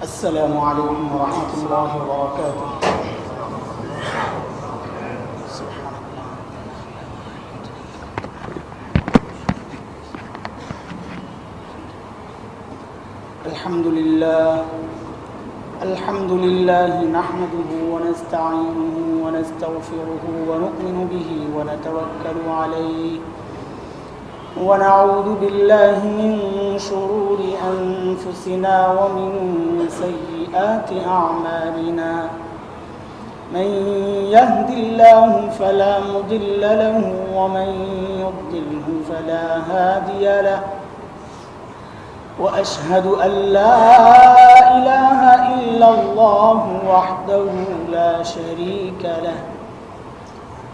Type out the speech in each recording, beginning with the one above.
السلام عليكم ورحمة الله وبركاته. الحمد لله نحمده ونستعينه ونستغفره ونؤمن به ونتوكل عليه ونعوذ بالله من شرور أنفسنا ومن سيئات أعمالنا. من يهد الله فلا مضل له ومن يضلله فلا هادي له. وأشهد أن لا إله إلا الله وحده لا شريك له.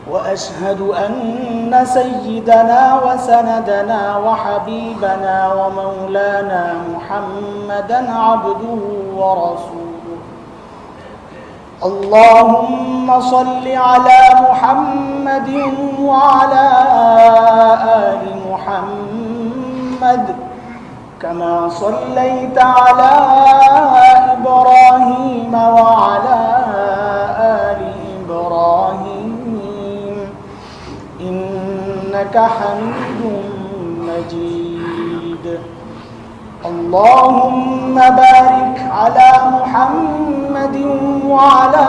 وأشهد أن سيدنا وسندنا وحبيبنا ومولانا محمدا عبده ورسوله. اللهم صل على محمد وعلى آل محمد كما صليت على إبراهيم وعلى آل إبراهيم إنك حميد مجيد. اللهم بارك على محمد وعلى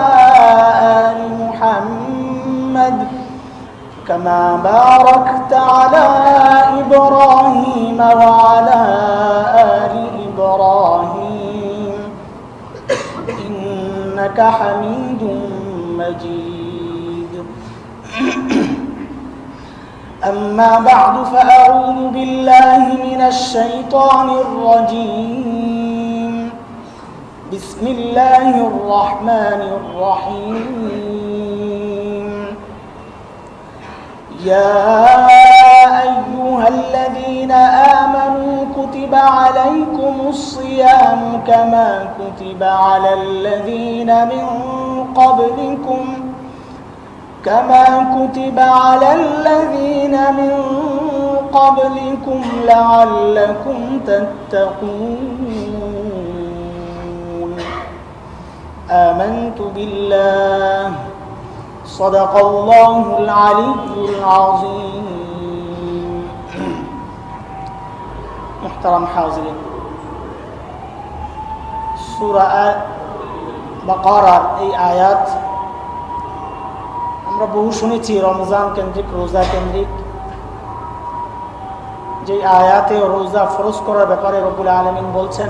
آل محمد كما باركت على إبراهيم وعلى آل إبراهيم إنك حميد مجيد. أما بعد فأعوذ بالله من الشيطان الرجيم. بسم الله الرحمن الرحيم. يا أيها الذين آمنوا كتب عليكم الصيام كما كتب على الذين من قبلكم لعلكم تتقون. آمنت بالله صدق الله العلي العظيم. محترم حاضرين, সূরা বাকারার এই আয়াত আমরা বহু শুনেছি, রমজান কেন্দ্রিক, রোজা কেন্দ্রিক। যে আয়াতে রোজা ফরজ করার ব্যাপারে রব্বুল আলামিন বলছেন,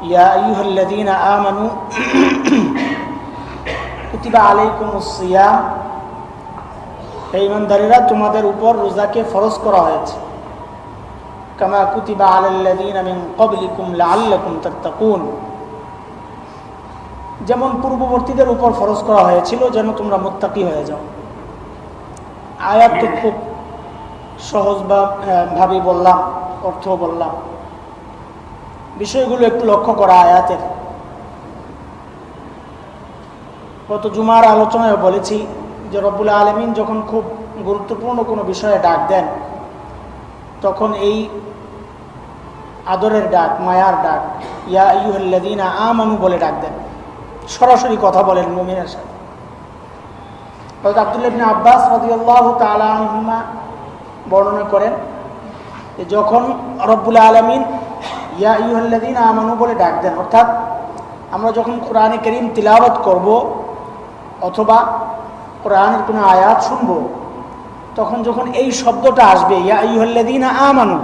ইয়া আইয়ুহাল্লাযীনা আমানু কুতিবা আলাইকুমুস সিয়াম, হে ঈমানদারেরা তোমাদের উপর রোজাকে ফরজ করা হয়েছে। কামা কুতিবা আলাল্লাযীনা মিন ক্বাবলিকুম লাআল্লাকুম তাত্তাকুন, যেমন পূর্ববর্তীদের উপর ফরজ করা হয়েছিল যেন তোমরা মুত্তাকি হয়ে যাও। আয়াত তো খুব সহজ ভাবে বললাম, অর্থ বললাম, বিষয়গুলো একটু লক্ষ্য করা আয়াতের। গত জুমার আলোচনায় বলেছি যে রব্বুল আলামিন যখন খুব গুরুত্বপূর্ণ কোনো বিষয়ে ডাক দেন তখন এই আদরের ডাক, মায়ার ডাক, ইয়া আইয়ুহাল্লাযীনা আমানু বলে ডাক দেন, সরাসরি কথা বলেন মুমিনের সাথে। হযরত আব্দুল্লাহ ইবনে আব্বাস রাদিয়াল্লাহু তাআলা আনহুমা বর্ণনা করেন যে যখন রব্বুল আলামিন ইয়া আইয়ুহাল্লাযীনা আমানু বলে ডাক দেন, অর্থাৎ আমরা যখন কোরআনে কারীম তিলাওয়াত করব অথবা কোরআনের কোনো আয়াত শুনব, তখন যখন এই শব্দটা আসবে ইয়া আইয়ুহাল্লাযীনা আমানু,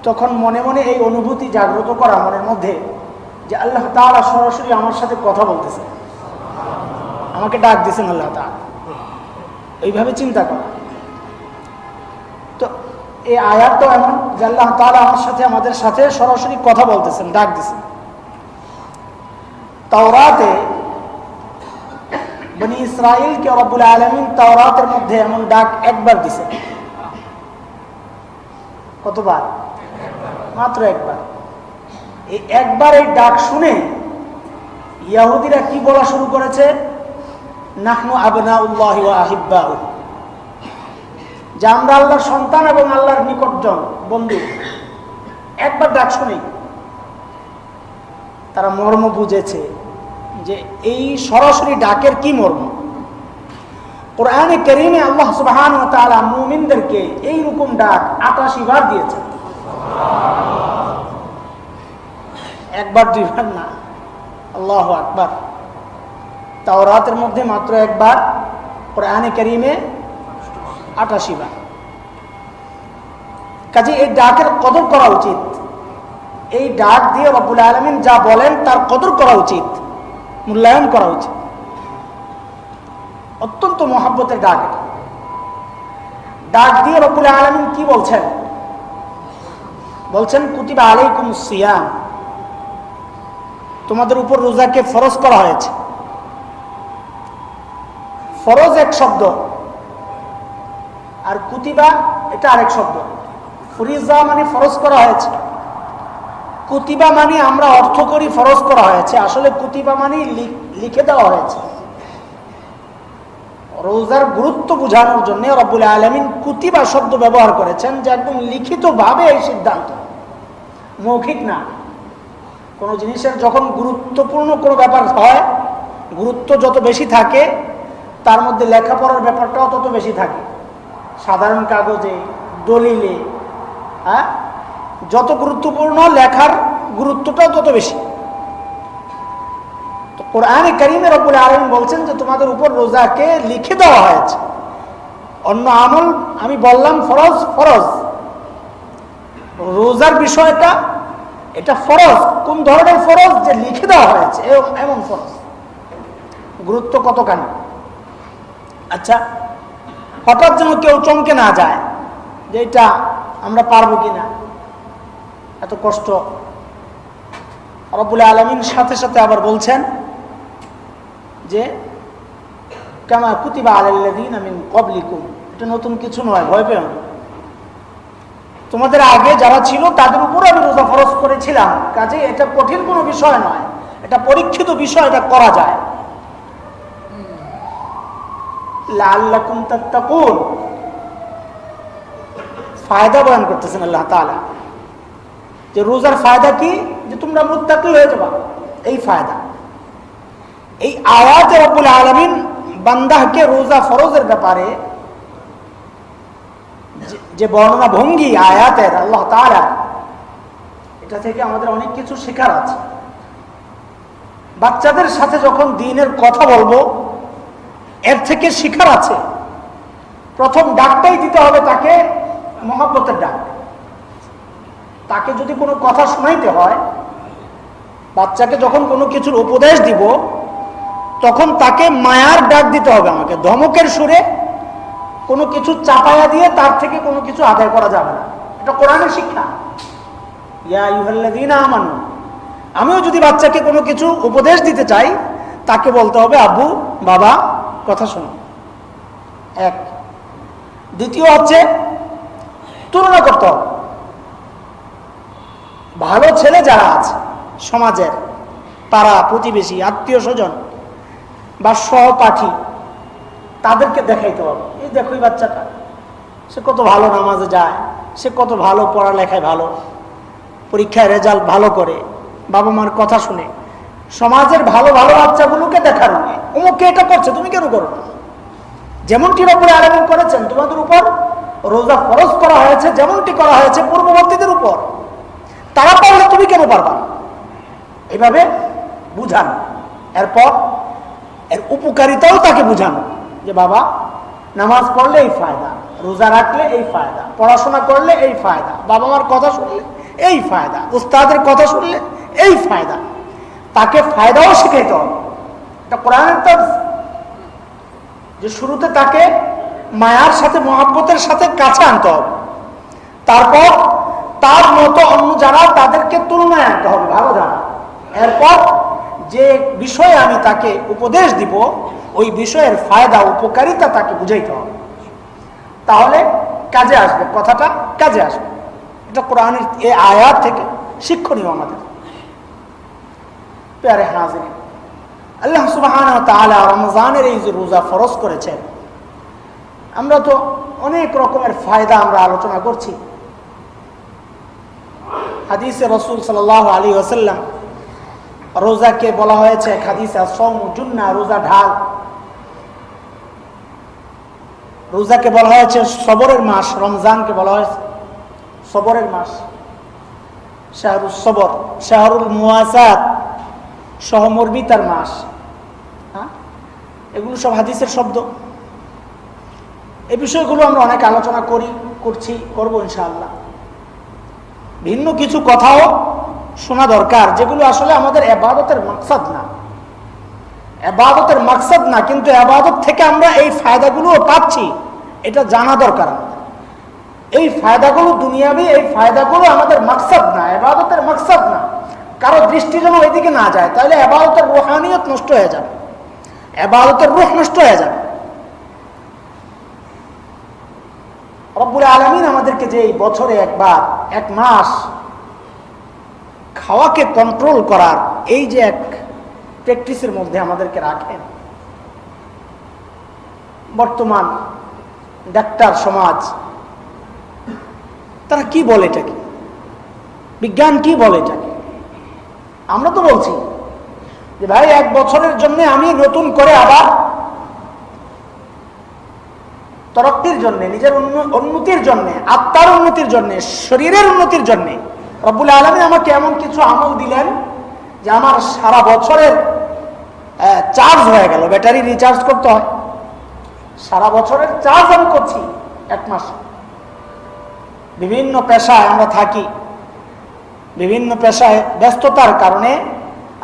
তখন মনে মনে এই অনুভূতি জাগ্রত করা মনের মধ্যে যে আল্লাহ তাআলা সরাসরি আমার সাথে কথা বলতেছেন, আমাকে ডাক দিয়েছেন আল্লাহ তাআলা, এইভাবে চিন্তা করা। তো এই আয়াতটাও এমন যে আল্লাহ তাআলা আমার সাথে, আমাদের সাথে সরাসরি কথা বলতেছেন, ডাক দিয়েছেন। তাওরাতে বনি ইসরাইলকে রব্বুল আলামিন তাওরাতের মধ্যে এমন ডাক একবার দিয়েছেন। কতবার? মাত্র একবার। এই একবার এই ডাক শুনে ইহুদিরা কি বলা শুরু করেছে? নাহনু আবনাউল্লাহি ওয়া আহিব্বাহু, যে আমরা আল্লাহর সন্তান এবং আল্লাহর নিকটজন বন্ধু। একবার ডাক শুনেই তারা মর্ম বুঝেছে যে এই সরাসরি ডাকের কি মর্ম। কোরআনে কারীমে আল্লাহ সুবহানাহু ওয়া তাআলা মুমিনদেরকে এই রকম ডাক ৮৮ বার দিয়েছেন, একবার দুইবার না। আল্লাহু আকবার। তাওরাতের মধ্যে মাত্র একবার, কোরআনে কারীমে ৮৮ বার। কাজে এই ডাকের কদর করা উচিত। এই ডাক দিয়ে রব্বুল আলামিন যা বলেন তার কদর করা উচিত, মূল্যায়ন করা উচিত। অত্যন্ত মহব্বতের ডাক। ডাক দিয়ে রব্বুল আলামিন কি বলছেন? বলছেন কুতিবা আলাইকুমুস সিয়াম, তোমাদের উপর রোজাকে ফরজ করা হয়েছে। ফরজ এক শব্দ, আর কুতিবা এটা আরেক শব্দ। ফরিজা মানে ফরজ করা হয়েছে, কুতিবা মানে আমরা অর্থ করি ফরজ করা হয়েছে, আসলে কুতিবা মানে লিখে দেওয়া হয়েছে। রোজার গুরুত্ব বোঝানোর জন্য রব্বুল আলামিন কুতিবা শব্দ ব্যবহার করেছেন, যে একদম লিখিতভাবে এই সিদ্ধান্ত, মৌখিক না। কোনো জিনিসের যখন গুরুত্বপূর্ণ কোনো ব্যাপার হয়, গুরুত্ব যত বেশি থাকে তার মধ্যে লেখাপড়ার ব্যাপারটাও তত বেশি থাকে। সাধারণ কাগজে, দলিলে, হ্যাঁ, যত গুরুত্বপূর্ণ লেখার গুরুত্বটাও তত বেশি। তো কোরআনে কারীমে রব্বুল আলামিন বলছেন যে তোমাদের উপর রোজাকে লিখে দেওয়া হয়েছে। অন্য আমল আমি বললাম ফরজ, ফরজ। রোজার বিষয়টা এটা ফরজ। কোন ধরনের ফরজ? যে লিখে দেওয়া হয়েছে এমন ফরজ। গুরুত্ব কতখানি? আচ্ছা, হঠাৎ যেন কেউ চমকে না যায় যে এটা আমরা পারবো কিনা, এত কষ্ট। রব্বুল আলামিন সাথে সাথে আবার বলছেন যে কামা কুতিবা আলাল্লাযীনা মিন ক্বাবলিকুম, এটা নতুন কিছু নয়, ভয় পেও না। তোমাদের আগে যারা ছিল তাদের উপর আমি রোজা ফরজ করেছিলাম, কাজে এটা কঠিন কোনো বিষয় নয়, এটা পরীক্ষিত বিষয়, এটা করা যায়। লাআল্লাকুম তাত্তাকুন, ফায়দা বয়ান করতেছেন আল্লাহ তাআলা, যে রোজার ফায়দা কি? যে তোমরা মুত্তাকি হয়ে যাবা, এই ফায়দা। এই আয়াতে রব্বুল আলামিন বান্দাকে রোজা ফরজের ব্যাপারে যে বর্ণনা ভঙ্গি আয়াতের আল্লাহ তাআলা, এটা থেকে আমাদের অনেক কিছু শেখার আছে। বাচ্চাদের সাথে যখন দ্বীনের কথা বলবো, এর থেকে শিখার আছে। প্রথম ডাকটাই দিতে হবে তাকে মহব্বতের ডাক। তাকে যদি কোনো কথা শোনাইতে হয়, বাচ্চাকে যখন কোনো কিছুর উপদেশ দিব, তখন তাকে মায়ার ডাক দিতে হবে। আমাকে ধমকের সুরে কোনো কিছু চাপায়া দিয়ে তার থেকে কোনো কিছু আদায় করা যাবে না। এটা কোরআনের শিক্ষা। ইয়া আইয়ুহাল্লাযীনা আমানু, আমিও যদি বাচ্চাকে কোনো কিছু উপদেশ দিতে চাই, তাকে বলতে হবে আব্বু, বাবা, কথা শোনো। এক। দ্বিতীয় হচ্ছে তুলনা করতে হবে। ভালো ছেলে যারা আছে সমাজের, তারা প্রতিবেশী, আত্মীয় স্বজন বা সহপাঠী, তাদেরকে দেখাইতে হবে, এই দেখো এই বাচ্চাটা, সে কত ভালো নামাজে যায়, সে কত ভালো পড়ালেখায় ভালো, পরীক্ষায় রেজাল্ট ভালো করে, বাবা মার কথা শুনে। সমাজের ভালো ভালো বাচ্চাগুলোকে দেখার, অমুকে এটা করছে, তুমি কেন করো না? যেমনটি রব্বুল আলামিন করেছেন, তোমাদের উপর রোজা ফরজ করা হয়েছে, যেমনটি করা হয়েছে পূর্ববর্তীদের উপর, তারা পারলে তুমি কেন পারবা না? এইভাবে বুঝান। এরপর এর উপকারিতাও তাকে বুঝানো, যে বাবা, নামাজ পড়লে এই ফায়দা, রোজা রাখলে এই ফায়দা, পড়াশোনা করলে এই ফায়দা, বাবা মার কথা শুনলে এই ফায়দা, উস্তাদের কথা শুনলে এই ফায়দা। তাকে ফায়দাও শিখাইতে হবে। এটা কোরআনের তরফ, যে শুরুতে তাকে মায়ার সাথে, মহব্বতের সাথে কাছে আনতে হবে। তারপর তার মতো অন্য যারা, তাদেরকে তুলনায় আনতে হবে, ভালো জানা। এরপর যে বিষয়ে আমি তাকে উপদেশ দিব, ওই বিষয়ের ফায়দা, উপকারিতা তাকে বুঝাইতে হবে। তাহলে কাজে আসবে, কথাটা কাজে আসবে। এটা কোরআনের এই আয়াত থেকে শিক্ষণীয় আমাদের। প্যারে হাজিরিন, আল্লাহ সুবহানাহু ওয়া তাআলা রমজানের এই যে রোজা ফরজ করেছেন, আমরা তো অনেক রকমের ফায়দা আমরা আলোচনা করছি। হাদিসে রাসূল সাল্লাল্লাহু আলাইহি ওয়াসাল্লাম রোজাকে বলা হয়েছে এক হাদিসে আস-সাওমু জুন্নাহ, রোজা ঢাল। রোজাকে বলা হয়েছে সবরের মাস, রমজানকে বলা হয়েছে সবরের মাস, শাহরুস সবর, শাহরুল মুওয়াসাত, সহমর্মিতার মাস। হ্যাঁ, এগুলো সব হাদিসের শব্দ। এই বিষয়গুলো আমরা অনেক আলোচনা করব ইনশাআল্লাহ। ভিন্ন কিছু কথাও শোনা দরকার, যেগুলো আসলে আমাদের ইবাদতের মাকসাদ না, ইবাদতের মাকসাদ না, কিন্তু ইবাদত থেকে আমরা এই ফায়দাগুলো পাচ্ছি, এটা জানা দরকার আমাদের। এই ফায়দাগুলো দুনিয়াবি, এই ফায়দাগুলো আমাদের মাকসাদ না, ইবাদতের মাকসাদ না। কারো দৃষ্টি যেন ওইদিকে না যায়, তাহলে ইবাদতের রুহানিয়ত নষ্ট হয়ে যাবে, ইবাদতের রূহ নষ্ট হয়ে যাবে। রব্বুল আলামিন আমাদেরকে যে এই বছরে একবার, এক মাস খাওয়াকে কন্ট্রোল করার এই যে এক প্র্যাকটিসের মধ্যে আমাদেরকে রাখেন, বর্তমান ডাক্তার সমাজ তারা কি বলে এটাকে, বিজ্ঞান কি বলে এটাকে? আমরা তো বলছি যে ভাই এক বছরের জন্য আমি নতুন করে আবার তরক্কির জন্য, নিজের উন্নতির জন্য, আত্মার উন্নতির জন্য, শরীরের উন্নতির জন্য রব্বুল আলামিন আমাকে এমন কিছু আমল দিলেন যে আমার সারা বছরের চার্জ হয়ে গেল। ব্যাটারি রিচার্জ করতে হয়, সারা বছরের চার্জ আমি করছি এক মাস। বিভিন্ন পেশায় আমরা থাকি, বিভিন্ন পেশায় ব্যস্ততার কারণে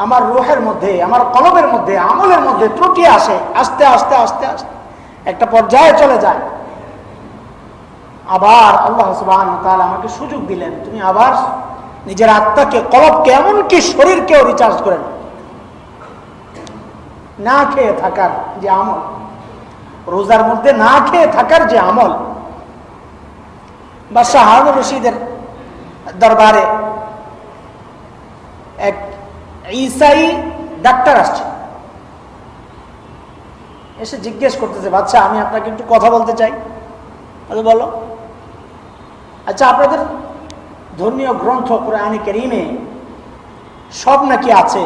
আমার রূহের মধ্যে, আমার কলবের মধ্যে, আমলের মধ্যে ত্রুটি আসে, আস্তে আস্তে আস্তে আস্তে একটা পর্যায়ে চলে যায়। আবার আল্লাহ সুবহানাহু ওয়া তাআলা আমাকে সুযোগ দিলেন, তুমি আবার নিজের আত্মাকে, কলবকে, এমনকি শরীরকেও রিচার্জ করে নাও। না খেয়ে থাকার যে আমল, রোজার মধ্যে না খেয়ে থাকার যে আমল, বাদশাহ হারুন রশিদের দরবারে এক ঈসাই ডাক্তার আসছে, এসে জিজ্ঞেস করতেছে, বাদশাহ আমি আপনাকে একটু কথা বলতে চাই। বলো। আচ্ছা, আপনাদের ধর্মীয় গ্রন্থ কোরআনে কারীমে সব নাকি আছে,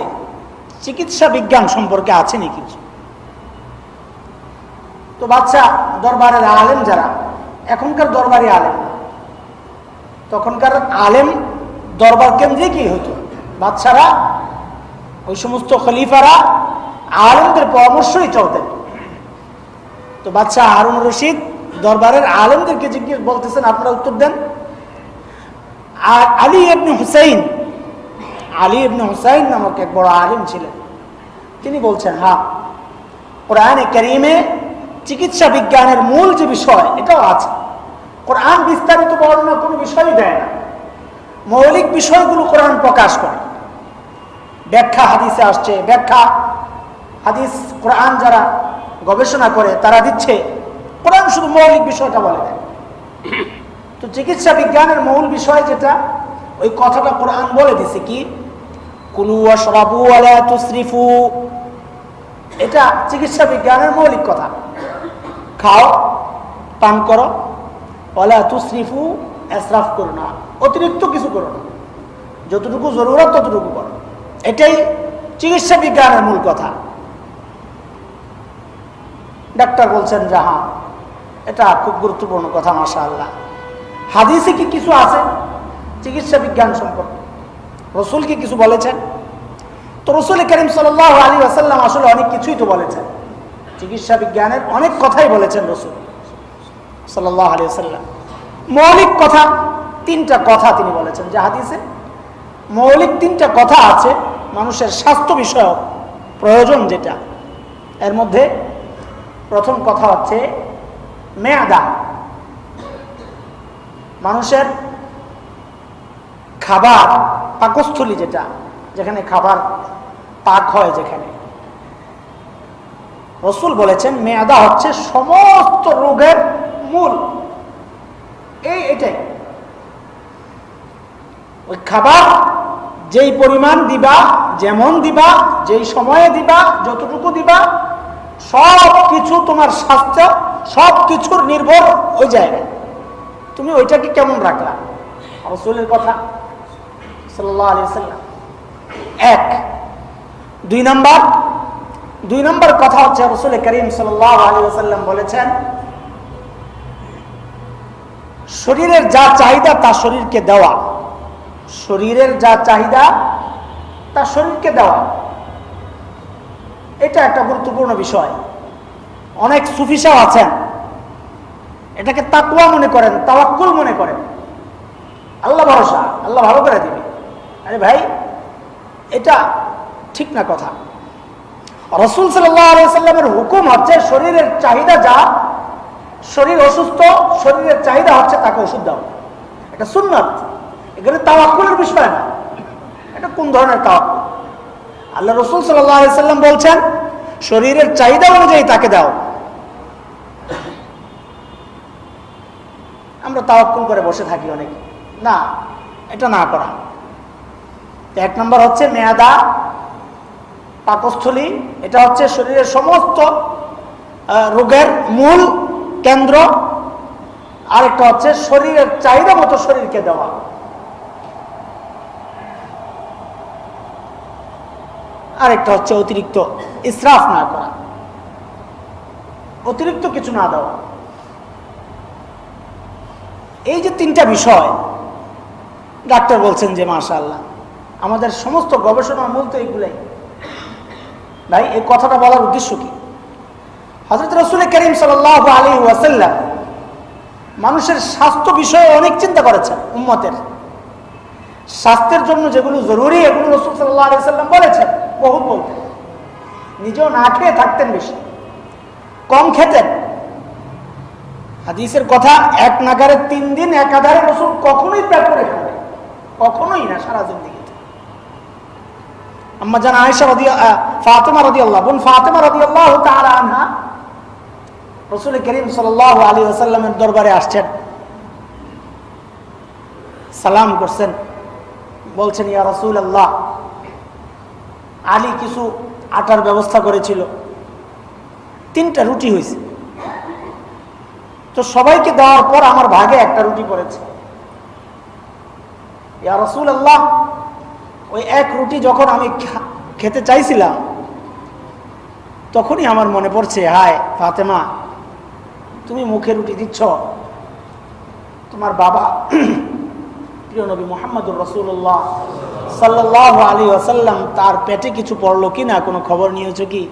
চিকিৎসা বিজ্ঞান সম্পর্কে আছে নাকি কিছু? তো বাদশাহ দরবারের আলেম যারা, এখনকার দরবারে আলেম না, তখনকার আলেম দরবার কেন্দ্রিকই হতো। বাদশারা, ওই সমস্ত খলিফারা আলেমদের পরামর্শই চলতেন। তো বাদশাহ হারুন রশিদ দরবারের আলেমদেরকে জিজ্ঞেস বলতেছেন, আপনারা উত্তর দেন। আর আলী ইবনে হুসাইন নামক এক বড় আলেম ছিলেন, তিনি বলছেন, হ্যাঁ, কোরআনে কারীমে চিকিৎসা বিজ্ঞানের মূল যে বিষয় এটাও আছে। কোরআন বিস্তারিত বর্ণনা কোনো বিষয়ই দেয় না, মৌলিক বিষয়গুলো কোরআন প্রকাশ করে। ব্যাখ্যা হাদিসে আসছে, ব্যাখ্যা হাদিস কোরআন যারা গবেষণা করে তারা দিচ্ছে, কোরআন শুধু মৌলিক বিষয়টা বলে দেয়। তো চিকিৎসা বিজ্ঞানের মূল বিষয় যেটা, ওই কথাটা কোরআন বলে দিছে কি, কুলু ওয়াশরাবু ওয়ালা তুসরিফু। এটা চিকিৎসা বিজ্ঞানের মৌলিক কথা, খাও, পান করো, ওয়ালা তুসরিফু, ইসরাফ করো না, অতিরিক্ত কিছু করো না, যতটুকু জরুরত ততটুকু করো। এটাই চিকিৎসা বিজ্ঞানের মূল কথা। ডাক্তার বলছেন যে হ্যাঁ, এটা খুব গুরুত্বপূর্ণ কথা, মাশাআল্লাহ। হাদিসে কি কিছু আছে চিকিৎসা বিজ্ঞান সম্পর্কে? রসুল কি কিছু বলেছেন? তো রসুল করিম সাল্লাল্লাহু আলাইহি ওয়াসাল্লাম আসলে অনেক কিছুই তো বলেছেন, চিকিৎসা বিজ্ঞানের অনেক কথাই বলেছেন রসুল সাল্লাল্লাহু আলাইহি ওয়াসাল্লাম। মৌলিক কথা তিনটা কথা তিনি বলেছেন, যে হাদিসে মৌলিক তিনটা কথা আছে মানুষের স্বাস্থ্য বিষয়ক প্রয়োজন যেটা। এর মধ্যে প্রথম কথা হচ্ছে মেয়াদা, মানুষের খাবার পাকস্থলী, যেটা যেখানে খাবার পাক হয়, যেখানে রসুল বলেছেন মেয়াদা হচ্ছে সমস্ত রোগের মূল। এটাই ওই খাবার যেই পরিমাণ দিবা, যেমন দিবা, যেই সময়ে দিবা, যতটুকু দিবা, সব কিছু তোমার স্বাস্থ্য সব কিছুর নির্ভর ওই জায়গায়। তুমি ওইটাকে কেমন রাখলা, রাসূলের কথা সাল্লাল্লাহু আলাইহি ওয়াসাল্লাম। এক, দুই নম্বর কথা হচ্ছে রাসূল করিম সাল্লাল্লাহু আলাইহি ওয়াসাল্লাম বলেছেন, শরীরের যা চাহিদা তা শরীরকে দেওয়া। শরীরের যা চাহিদা তা শরীরকে দেওয়া, এটা একটা গুরুত্বপূর্ণ বিষয়। অনেক সুফিসাও আছেন, এটাকে তাকওয়া মনে করেন, তাওয়াক্কুল মনে করেন, আল্লাহ ভরসা, আল্লাহ ভালো করে দিবে। আরে ভাই, এটা ঠিক না কথা। রাসূল সাল্লাল্লাহু আলাইহি ওয়াসাল্লামের হুকুম হচ্ছে শরীরের চাহিদা যা, শরীর অসুস্থ, শরীরের চাহিদা হচ্ছে তাকে ওষুধ দাও। এটা সুন্নাত, এখানে তাওয়াক্কুলের বিষয় না। এটা কোন ধরনের তাওয়াক্কুল? আল্লাহ রাসূল সাল্লাল্লাহু আলাইহি ওয়াসাল্লাম বলছেন শরীরের চাহিদা অনুযায়ী তাকে দাও। আমরা তাওয়াক্কুল করে বসে থাকি অনেকে, না, এটা না করা। এক নম্বর হচ্ছে মেয়াদা, পাকস্থলী, এটা হচ্ছে শরীরের সমস্ত রোগের মূল কেন্দ্র। আরেকটা হচ্ছে শরীরের চাহিদা মতো শরীরকে দেওয়া। আরেকটা হচ্ছে অতিরিক্ত ইসরাফ না করা, অতিরিক্ত কিছু না দেওয়া। এই যে তিনটা বিষয় ডাক্তার বলছেন যে মাশাআল্লাহ, আমাদের সমস্ত গবেষণার মূল তো এইগুলাই। ভাই, এই কথাটা বলার উদ্দেশ্য কি? হযরত রাসূল করিম সাল্লাল্লাহু আলাইহি ওয়াসাল্লাম মানুষের স্বাস্থ্য বিষয়ে অনেক চিন্তা করেছেন। উম্মতের স্বাস্থ্যের জন্য যেগুলো জরুরি, এগুলো রাসূল সাল্লাল্লাহু আলাইহি ওয়াসাল্লাম বলেছেন, বহুত বলতেন। নিজেও না খেয়ে থাকতেন, বেশি কম খেতেন। হাদিসের কথা, এক নাগারে 3 দিন একাধারে রাসূল কখনোই পেট ভরে খাবে, কখনোই না, সারা জিন্দেগিতে। আম্মা জান আয়েশা ফাতেমা রাদিয়াল্লাহু, বোন ফাতেমা রাদিয়াল্লাহু তাআলা আনহা রাসূল করিম সাল্লাল্লাহু আলাইহি ওয়াসাল্লামের দরবারে আসছেন, সালাম করছেন, বলছেন ইয়া রাসূলুল্লাহ, আলী কিছু আটার ব্যবস্থা করেছিল, 3টা রুটি হয়েছে, তো সবাইকে দেওয়ার পর আমার ভাগে একটা রুটি পড়েছে। ইয়া রাসূলুল্লাহ, ওই এক রুটি যখন আমি খেতে চাইছিলাম, তখনই আমার মনে পড়ছে, হায় ফাতেমা, তুমি মুখে রুটি দিচ্ছ, তোমার বাবা প্রিয় নবী মুহাম্মদুর রাসূলুল্লাহ সাল্লাল্লাহু আলাইহি ওয়াসাল্লাম, তার পেটে কিছু পড়লো কিনা, কোনো খবর নিয়েছো কি?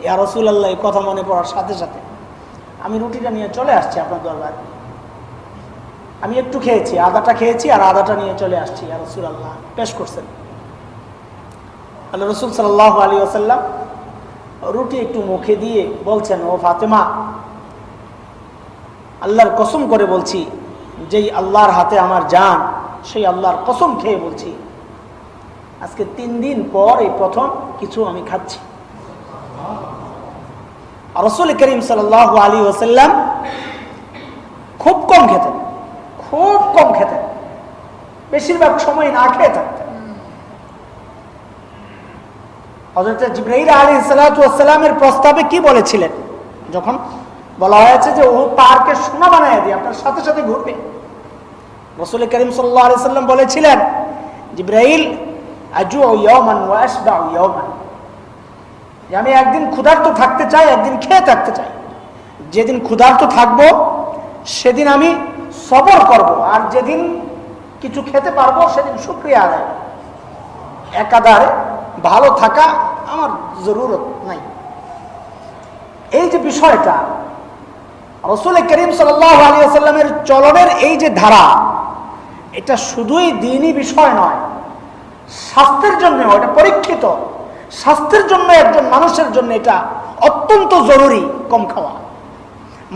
ইয়া রাসূলুল্লাহ, এই কথা মনে পড়ার সাথে সাথে আমি রুটিটা নিয়ে চলে আসছি আপনার দরবারে। আমি একটু খেয়েছি, আধাটা খেয়েছি, আর আধাটা নিয়ে চলে আসছি। ইয়া রাসূলুল্লাহ পেশ করছেন। আল্লাহ রাসূল সাল্লাল্লাহু আলাইহি ওয়াসাল্লাম রুটি একটু মুখে দিয়ে বলছেন, ও ফাতেমা, আল্লাহর কসম করে বলছি, যেই আল্লাহর হাতে আমার জান, সেই আল্লাহর কসম খেয়ে বলছি, আজকে 3 দিন পর এই প্রথম কিছু আমি খাচ্ছি। রাসূল করিম সাল্লাল্লাহু আলাইহি ওয়াসাল্লাম খুব কম খেতেন, খুব কম খেতেন, বেশিরভাগ সময় না খেয়ে থাকতেন। হযরত জিবরাইল আলাইহিস সালাতু ওয়াস সালামের প্রস্তাবে কি বলেছিলেন? যখন বলা হয়েছে যে ও পাহাড়কে সোনা বানায় দিয়ে আপনার সাথে সাথে ঘুরবে, রাসূল করিম সাল্লাল্লাহু আলাইহি ওয়াসাল্লাম বলেছিলেন, জিবরাইল, আজু ইয়াওমান ওয়া আশবাউ ইয়াওমান, যে আমি একদিন ক্ষুধার্ত থাকতে চাই, একদিন খেয়ে থাকতে চাই। যেদিন ক্ষুধার্ত থাকবো সেদিন আমি সবর করব, আর যেদিন কিছু খেতে পারবো সেদিন শুকরিয়া আদায়। একাধারে ভালো থাকা আমার জরুরত নাই। এই যে বিষয়টা, রাসূল করিম সাল্লাল্লাহু আলাইহি ওয়াসাল্লামের চলনের এই যে ধারা, এটা শুধুই দ্বীনি বিষয় নয়, স্বাস্থ্যের জন্য এটা পরীক্ষিত। স্বাস্থ্যের জন্য, একজন মানুষের জন্য এটা অত্যন্ত জরুরি। কম খাওয়া,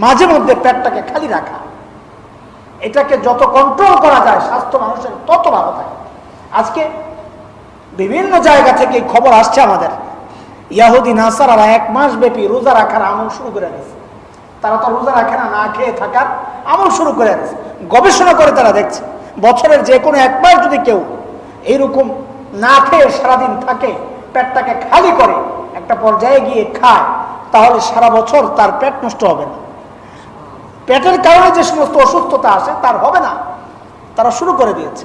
মাঝে মধ্যে পেটটাকে খালি রাখা, এটাকে যত কন্ট্রোল করা যায় স্বাস্থ্য মানুষের তত ভালো থাকে। আজকে বিভিন্ন জায়গা থেকে খবর আসছে আমাদের, ইহুদি নাসারারা 1 মাস ব্যাপী রোজা রাখার আমল শুরু করে দিয়েছে। তারা তো রোজা রাখে না, না খেয়ে থাকার আমল শুরু করে দিয়েছে। গবেষণা করে তারা দেখছে, বছরের যে কোনো 1 মাস যদি কেউ এইরকম না খেয়ে সারাদিন থাকে, পেটটাকে খালি করে একটা পর্যায়ে গিয়ে খায়, তাহলে সারা বছর তার পেট নষ্ট হবে না। পেটের কারণে যে সমস্ত অসুস্থতা আসে তার হবে না। তারা শুরু করে দিয়েছে।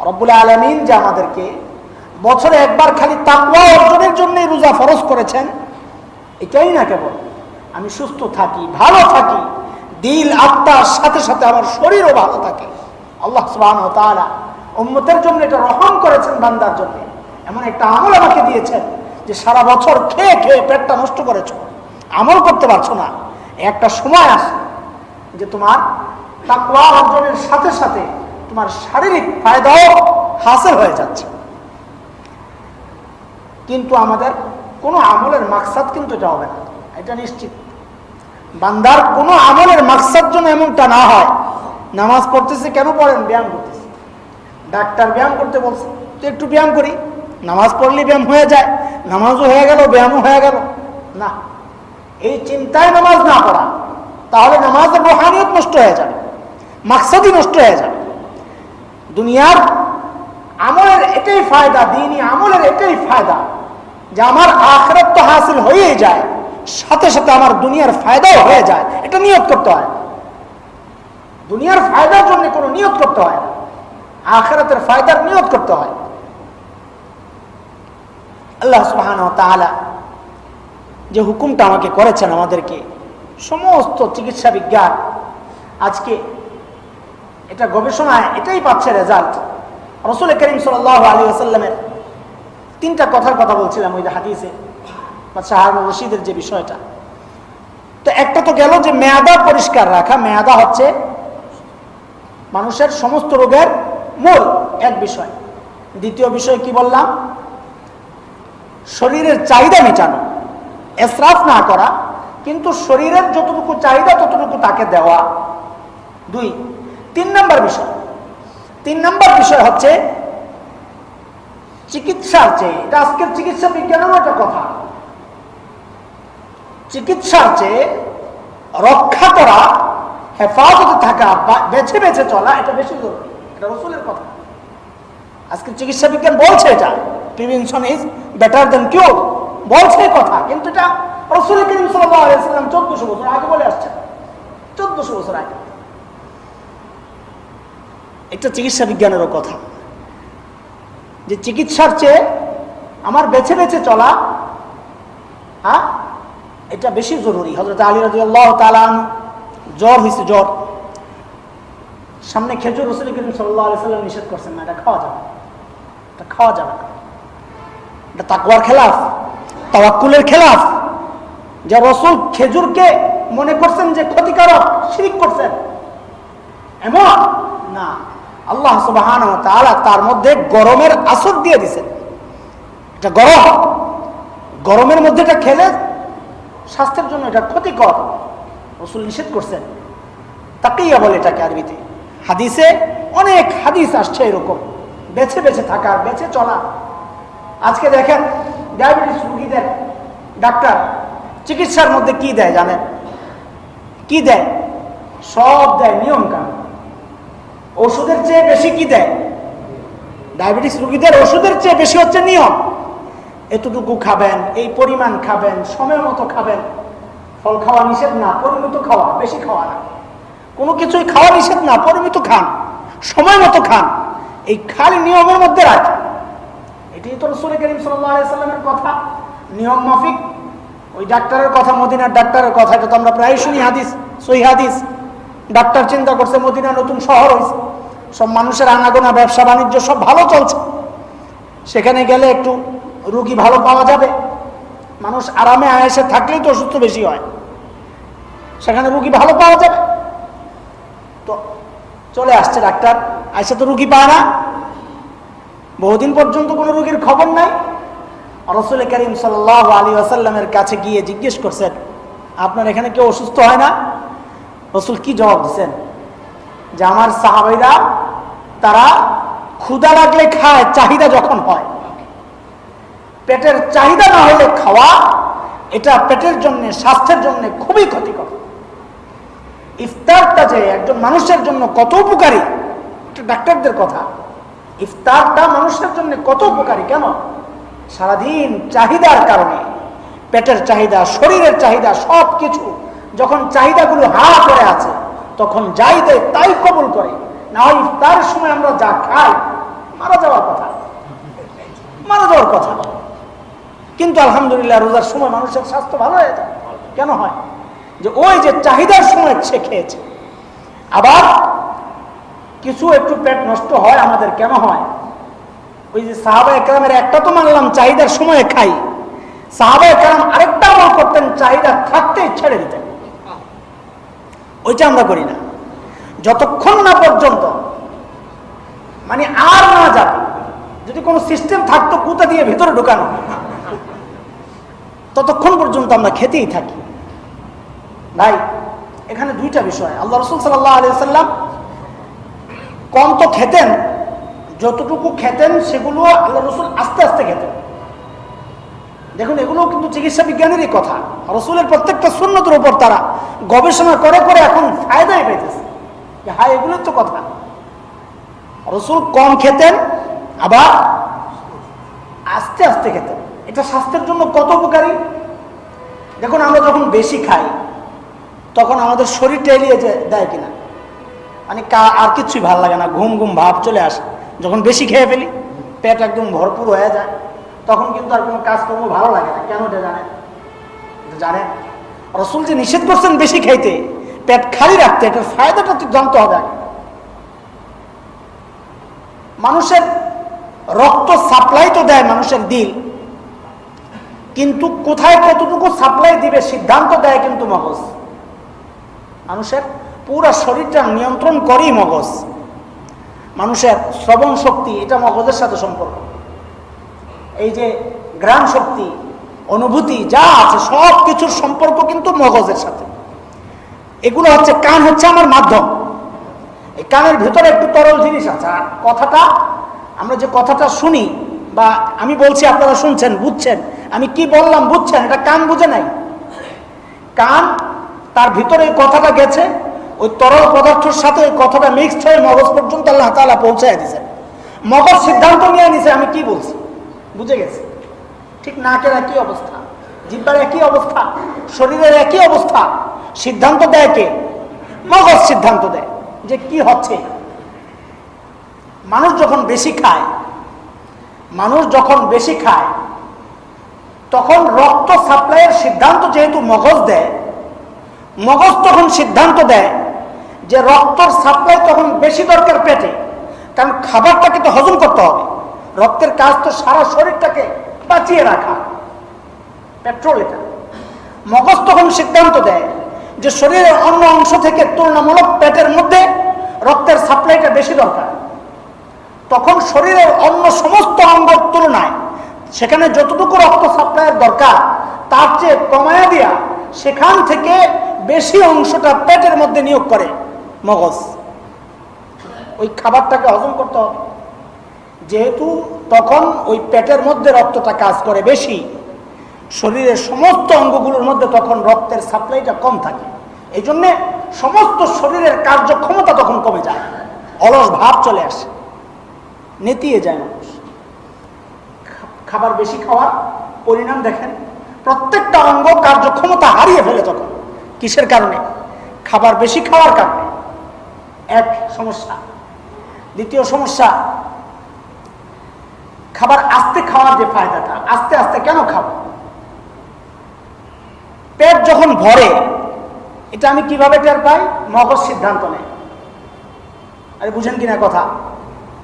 রব্বুল আলামিন যে আমাদেরকে বছরে একবার খালি তাকওয়া অর্জনের জন্যই রোজা ফরজ করেছেন, এটাই না কেবল আমি সুস্থ থাকি, ভালো থাকি, দিল আত্মার সাথে সাথে আমার শরীরও ভালো থাকে। আল্লাহ সুবহানাহু ওয়া তাআলা উম্মতের জন্য এটা রহম করেছেন, বান্দার জন্য এমন একটা আমল আমাকে দিয়েছেন যে সারা বছর খেয়ে খেয়ে পেটটা নষ্ট করেছো, আমল করতে পারছো না। একটা সময় আসে যে তোমার তাকওয়া অর্জনের সাথে সাথে তোমার শারীরিক ফায়দাও হাসিল হয়ে যাচ্ছে। কিন্তু আমাদের কোনো আমলের মাকসাদ কিন্তু এটা হবে না, এটা নিশ্চিত। বান্দার কোনো আমলের মাকসাদ যেন এমনটা না হয়, নামাজ পড়তেছে কেন পড়েন? ব্যায়াম করতেছে। ডাক্তার ব্যায়াম করতে বলছে তো একটু ব্যায়াম করি, নামাজ পড়লে ব্যায়াম হয়ে যায়, নামাজও হয়ে গেল ব্যায়ামও হয়ে গেল না। এই চিন্তায় নামাজ না পড়া, তাহলে নামাজের রুহানিয়ত নষ্ট হয়ে যাবে, মাকসাদই নষ্ট হয়ে যাবে। দুনিয়ার আমলের এটাই ফায়দা, দ্বীনি আমলের এটাই ফায়দা যে আমার আখিরাত তো হাসিল হয়েই যায়, সাথে সাথে আমার দুনিয়ার ফায়দাও হয়ে যায়। এটা নিয়ত করতে হয়, দুনিয়ার ফায়দার জন্য কোনো নিয়ত করতে হয় না, আখিরাতের ফায়দার নিয়ত করতে হয়। আল্লাহ সুবহানাহু ওয়া তাআলা যে হুকুমটা আমাকে করেছেন, আমাদেরকে সমস্ত চিকিৎসা বিজ্ঞান আজকে এটা গবেষণায় এটাই পাচ্ছে রেজাল্ট। রাসূল করিম সাল্লাল্লাহু আলাইহি ওয়াসাল্লামের তিনটা কথার কথা বলছিলাম ওই হাদিসে বা শাহরুর রশিদের যে বিষয়টা। তো একটা তো গেল যে মেয়াদা পরিষ্কার রাখা, মেয়াদা হচ্ছে মানুষের সমস্ত রোগের মূল এক বিষয়। দ্বিতীয় বিষয় কি বললাম? শরীরের চাহিদা মেটানো, ইসরাফ না করা, কিন্তু শরীরের যতটুকু চাহিদা ততটুকু তাকে দেওয়া। তিন নম্বর বিষয় হচ্ছে চিকিৎসার চেয়ে, এটা আজকের চিকিৎসা বিজ্ঞানেরও একটা কথা, চিকিৎসার চেয়ে রক্ষা করা, হেফাজতে থাকা, বেছে বেছে চলা, এটা বেশি জরুরি। এটা রাসূলের কথা। আজকের চিকিৎসা বিজ্ঞান বলছে এটা প্রিভেনশন ইজ বেটার দেন কিউর, বলছে কথা, কিন্তু এটা রাসূল করিম সাল্লাল্লাহু আলাইহি ওয়াসাল্লাম 1400 বছর আগে বলে আসছেন, 1400 বছর আগে। এটা চিকিৎসা বিজ্ঞানেরও কথা যে চিকিৎসার চেয়ে আমার বেছে বেছে চলা, হ্যাঁ, এটা বেশি জরুরি। হযরত আলী রাদিয়াল্লাহু তাআলা আনহু জ্বর হয়েছে, জ্বর, সামনে খেজুর, রাসূল করিম সাল্লাল্লাহু আলাইহি ওয়াসাল্লাম নিষেধ করছেন না, এটা খাওয়া যাবে না, এটা খাওয়া যাবে না। এটা তাকওয়ার খেলাফ, তাওয়াক্কুলের খেলাফ। যে রাসূল খেজুরকে মনে করছেন যে ক্ষতিকারক, শিরক করছেন, এমন না। আল্লাহ সুবহানাহু ওয়া তাআলা তার মধ্যে গরমের আসর দিয়ে দিয়েছেন। এটা গরম, গরমের মধ্যে এটা খেলে স্বাস্থ্যের জন্য এটা ক্ষতিকর, রাসূল নিষেধ করছেন। তাকিয়া বলে এটাকে আরবিতে। হাদিসে অনেক হাদিস আসছে এরকম, বেছে বেছে থাকা, বেছে চলা। আজকে দেখেন ডায়াবেটিস রোগীদের ডাক্তার চিকিৎসার মধ্যে কি দেয় জানেন? কি দেয়? সব দেয় নিয়ম কানুন। ওষুধের চেয়ে বেশি কি দেয়? ডায়াবেটিস রোগীদের ওষুধের চেয়ে বেশি হচ্ছে নিয়ম। এতটুকু খাবেন, এই পরিমাণ খাবেন, সময় মতো খাবেন। ফল খাওয়া নিষেধ না, পরিমিত খাওয়া, বেশি খাওয়া না। কোনো কিছুই খাওয়া নিষেধ না, পরিমিত খান, সময় মতো খান, এই খালি নিয়মের মধ্যে রাখেন। এটাই তো রাসূল করিম সাল্লাল্লাহু আলাইহি ওয়াসাল্লামের কথা, নিয়ম মাফিক। ওই ডাক্তারের কথা, মদিনার ডাক্তারের কথা, এটা তো আমরা প্রায় শুনি, হাদিস, সহিহ হাদিস। ডাক্তার চিন্তা করছে মদিনা নতুন শহর হয়েছে, সব মানুষের আনাগোনা, ব্যবসা বাণিজ্য সব ভালো চলছে, সেখানে গেলে একটু রোগী ভালো পাওয়া যাবে, মানুষ আরামে আয়েসে থাকলেই তো অসুস্থ বেশি হয়, সেখানে রোগী ভালো পাওয়া যাবে। তো চলে আসছে ডাক্তার, আইসে তো রোগী পায় না, বহুদিন পর্যন্ত কোনো রোগীর খবর নাই। রাসূল করিম সাল্লাল্লাহু আলাইহি ওয়াসাল্লামের কাছে গিয়ে জিজ্ঞেস করছেন, আপনার এখানে কেউ অসুস্থ হয় না? রাসূল কি জবাব দিচ্ছেন? যে আমার সাহাবীরা তারা ক্ষুধা লাগলে খায়, চাহিদা যখন হয়। পেটের চাহিদা না হলে খাওয়া, এটা পেটের জন্য, স্বাস্থ্যের জন্য খুবই ক্ষতিকর। ইফতারটা যে একজন মানুষের জন্য কত উপকারী, এটা ডাক্তারদের কথা। ইফতারটা মানুষের জন্য কত উপকারী, কেন? সারাদিন চাহিদার কারণে, পেটের চাহিদা, শরীরের চাহিদা, সব কিছু যখন চাহিদাগুলো হা করে আছে, তখন যাই দেয় তাই কবুল করে। না হয় ইফতারের সময় আমরা যা খাই, মারা যাওয়ার কথা, মারা দেওয়ার কথা, কিন্তু আলহামদুলিল্লাহ রোজার সময় মানুষের স্বাস্থ্য ভালো হয়ে যায়। কেন হয়? যে ওই যে চাহিদার সময় সে খেয়েছে। আবার কিছু একটু পেট নষ্ট হয় আমাদের, কেন হয়? ওই যে সাহাবায়ে কেরামের একটা তো মানলাম চাহিদার সময়ে খাই, সাহাবায়ে কেরাম আরেকটা আমল করতেন, চাহিদা থাকতেই ছেড়ে দিতেন। ওইটা আমরা করি না। যতক্ষণ না পর্যন্ত মানে আর না যাবে, যদি কোনো সিস্টেম থাকতো কুতা দিয়ে ভিতরে ঢুকানো, ততক্ষণ পর্যন্ত আমরা খেতেই থাকি। ভাই এখানে দুইটা বিষয়। আল্লাহ রাসূল সাল্লাল্লাহু আলাইহি ওয়াসাল্লাম কম তো খেতেন, যতটুকু খেতেন সেগুলো আল্লাহ রাসূল আস্তে আস্তে খেতেন। দেখুন এগুলো কিন্তু চিকিৎসা বিজ্ঞানেরই কথা। রাসূলের প্রত্যেকটা সুন্নতের উপর তারা গবেষণা করে করে এখন ফায়দাই পাইতেছে। হ্যাঁ, এগুলোর তো কথা। রাসূল কম খেতেন, আবার আস্তে আস্তে খেতেন। এটা স্বাস্থ্যের জন্য কত উপকারী। দেখুন আমরা যখন বেশি খাই তখন আমাদের শরীরটা এলিয়ে দেয় কিনা, মানে আর কিছুই ভালো লাগে না, ঘুম ঘুম ভাব চলে আসে। যখন বেশি খেয়ে ফেলি পেট একদম ভরপুর হয়ে যায়, তখন কিন্তু আর কোনো কাজকর্ম ভালো লাগে না। কেন এটা জানেন? রাসূল যে নিষেধ করছেন বেশি খাইতে, পেট খালি রাখতে, এটার ফায়দাটা তো জানতে হবে। মানুষের রক্ত সাপ্লাই তো দেয় মানুষের দিল, কিন্তু কোথায় কতটুকু সাপ্লাই দিবে সিদ্ধান্ত দেয় কিন্তু মগজ। মানুষের পুরা শরীরটা নিয়ন্ত্রণ করেই মগজ। মানুষের শ্রবণ শক্তি এটা মগজের সাথে সম্পর্ক। এই যে ঘ্রাণ শক্তি, অনুভূতি যা আছে সব কিছুর সম্পর্ক কিন্তু মগজের সাথে। এগুলো হচ্ছে, কান হচ্ছে আমার মাধ্যম। এই কানের ভিতরে একটু তরল জিনিস আছে। আর কথাটা আমরা যে কথাটা শুনি বা আমি বলছি আপনারা শুনছেন, বুঝছেন, আমি কি বললাম বুঝছেন, এটা কান বুঝে নাই। কান তার ভিতরে এই কথাটা গেছে, ওই তরল পদার্থের সাথে ওই কথাটা মিক্সড হয়ে মগজ পর্যন্ত আল্লাহ তাআলা পৌঁছায় দিয়েছে। মগজ সিদ্ধান্ত নিয়ে নিছে আমি কি বলছি, বুঝে গেছে। ঠিক নাকের একই অবস্থা, জিহ্বার একই অবস্থা, শরীরের একই অবস্থা। সিদ্ধান্ত দেয় কে? মগজ সিদ্ধান্ত দেয় যে কি হচ্ছে। মানুষ যখন বেশি খায় তখন রক্ত সাপ্লাইয়ের সিদ্ধান্ত যেহেতু মগজ দেয়, মগজ তখন সিদ্ধান্ত দেয় যে রক্তর সাপ্লাই তখন বেশি দরকার পেটে, কারণ খাবারটাকে তো হজম করতে হবে। রক্তের কাজ তো সারা শরীরটাকে বাঁচিয়ে রাখা, পেট্রোল এটা। মগজ তখন সিদ্ধান্ত দেয় যে শরীরের অন্য অংশ থেকে তুলনামূলক পেটের মধ্যে রক্তের সাপ্লাইটা বেশি দরকার। তখন শরীরের অন্য সমস্ত অঙ্গের তুলনায় সেখানে যতটুকু রক্ত সাপ্লাইয়ের দরকার তার চেয়ে কমায়া দিয়া সেখান থেকে বেশি অংশটা পেটের মধ্যে নিয়োগ করে মগজ। ওই খাবারটাকে হজম করতে হবে, যেহেতু তখন ওই পেটের মধ্যে রক্তটা কাজ করে বেশি, শরীরের সমস্ত অঙ্গগুলোর মধ্যে তখন রক্তের সাপ্লাইটা কম থাকে। এই জন্যে সমস্ত শরীরের কার্যক্ষমতা তখন কমে যায়, অলস ভাব চলে আসে, নেতিয়ে যায় মানুষ। খাবার বেশি খাওয়ার পরিণাম দেখেন, প্রত্যেকটা অঙ্গ কার্যক্ষমতা হারিয়ে ফেলে তখন। কিসের কারণে? খাবার বেশি খাওয়ার কারণে, এক সমস্যা। দ্বিতীয় সমস্যা, খাবার আস্তে খাওয়ার যে ফায়দাটা, আস্তে আস্তে কেন খাবো? পেট যখন ভরে, এটা আমি কিভাবে টের পাই? মগজ সিদ্ধান্ত নেয়। আরে বুঝেন কিনা কথা?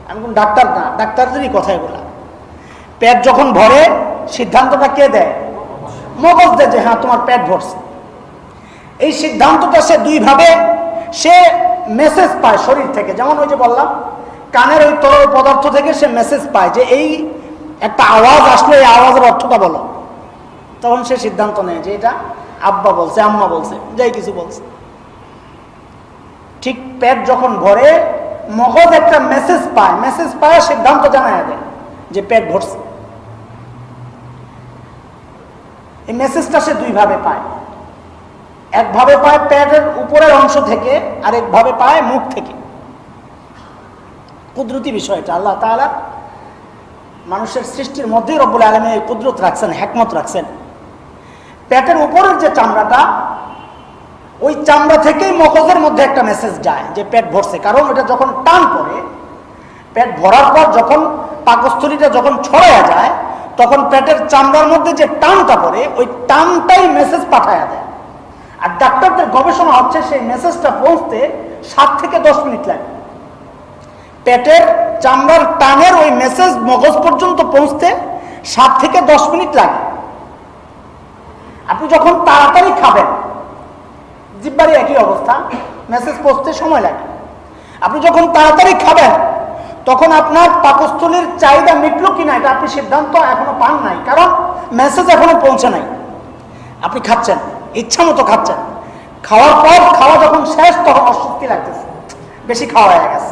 আমি কোন ডাক্তার না, ডাক্তারদেরই কথা এগুলা। পেট যখন ভরে সিদ্ধান্তটা কে দেয়? মগজ দেয় যে হ্যাঁ তোমার পেট ভরছে। এই সিদ্ধান্তটা সে দুইভাবে সে মেসেজ পায় শরীর থেকে। যেমন ওই যে বললাম, কানের ওই তরল পদার্থ থেকে সে মেসেজ পায় যে এই একটা আওয়াজ আসলে এই আওয়াজের অর্থটা বলো। তখন সে সিদ্ধান্ত নেয় যে এটা আব্বা বলছে, আম্মা বলছে, যাই কিছু বলছে। ঠিক পেট যখন ভরে মগজ একটা মেসেজ পায়, সিদ্ধান্ত জানায় দেয় যে পেট ভরছে। এই মেসেজটা সে দুইভাবে পায়। একভাবে পায় পেটের উপরের অংশ থেকে, আর একভাবে পায় মুখ থেকে। কুদরতি বিষয়টা আল্লাহ তাআলা মানুষের সৃষ্টির মধ্যেই রব্বুল আলামিন এই কুদরত রাখছেন, হিকমত রাখছেন। পেটের উপরের যে চামড়াটা, ওই চামড়া থেকেই মগজের মধ্যে একটা মেসেজ যায় যে পেট ভরছে। কারণ এটা যখন টান পড়ে, পেট ভরার পর যখন পাকস্থলীটা যখন ছড়ায়া যায়, তখন পেটের চামড়ার মধ্যে যে টানটা পড়ে ওই টানটাই মেসেজ পাঠায় দেয়। আর ডাক্তারদের গবেষণা হচ্ছে সেই মেসেজটা পৌঁছতে 7 থেকে 10 মিনিট লাগে। পেটের চামড়ার টানের ওই মেসেজ মগজ পর্যন্ত পৌঁছতে 7 থেকে 10 মিনিট লাগে। আপনি যখন তাড়াতাড়ি খাবেন, জিহ্বারই একই অবস্থা, মেসেজ পৌঁছতে সময় লাগে। আপনি যখন তাড়াতাড়ি খাবেন তখন আপনার পাকস্থলীর চাহিদা মিটলো কিনা এটা আপনি সিদ্ধান্ত এখনো পান নাই, কারণ মেসেজ এখনো পৌঁছে নাই। আপনি খাচ্ছেন, ইচ্ছা মতো খাচ্ছেন, খাওয়ার পর খাওয়া যখন শেষ তখন অস্বস্তি লাগতেছে, বেশি খাওয়া হয়ে গেছে,